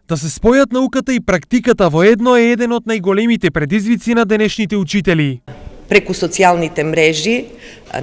Да се спојат науката и практиката во едно е еден од најголемите предизвици на денешните учители. Преку социјалните мрежи,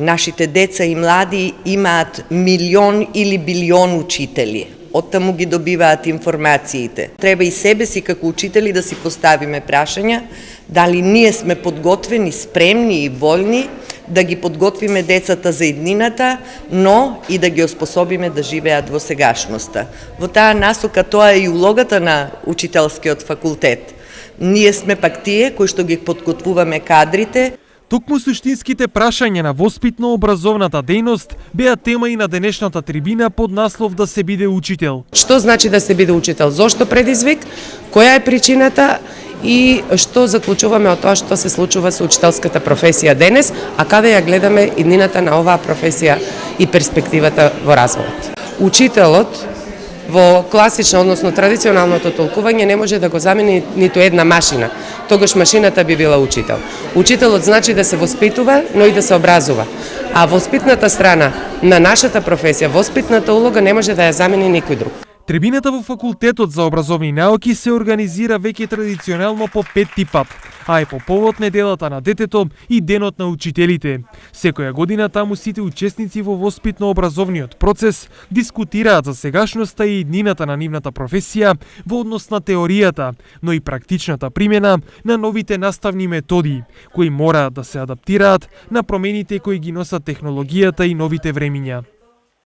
нашите деца и млади имаат милион или билион учители. Оттаму ги добиваат информациите. Треба и себе си како учители да си поставиме прашања дали ние сме подготвени, спремни и вољни да ги подготвиме децата за иднината, но и да ги оспособиме да живеат во сегашноста. Во таа насока тоа е и улогата на учителскиот факултет. Ние сме пак тие кои што ги подготвуваме кадрите. Токму суштинските прашања на воспитно-образовната дејност беа тема и на денешната трибина под наслов да се биде учител. Што значи да се биде учител? Зошто предизвик? Која е причината? И што заклучуваме од тоа што се случува со учителската професија денес, а каде ја гледаме иднината на оваа професија и перспективата во развојот. Учителот во класично, односно традиционалното толкување не може да го замени ниту една машина. Тогаш машината би била учител. Учителот значи да се воспитува, но и да се образува. А воспитната страна на нашата професија, воспитната улога не може да ја замени никој друг. Трибината во Факултетот за образовни науки се организира веќе традиционално по петти пат, а е по повод неделата на детето и денот на учителите. Секоја година таму сите учесници во воспитно-образовниот процес дискутираат за сегашноста и иднината на нивната професија во однос на теоријата, но и практичната примена на новите наставни методи, кои мораат да се адаптираат на промените кои ги носат технологијата и новите времиња.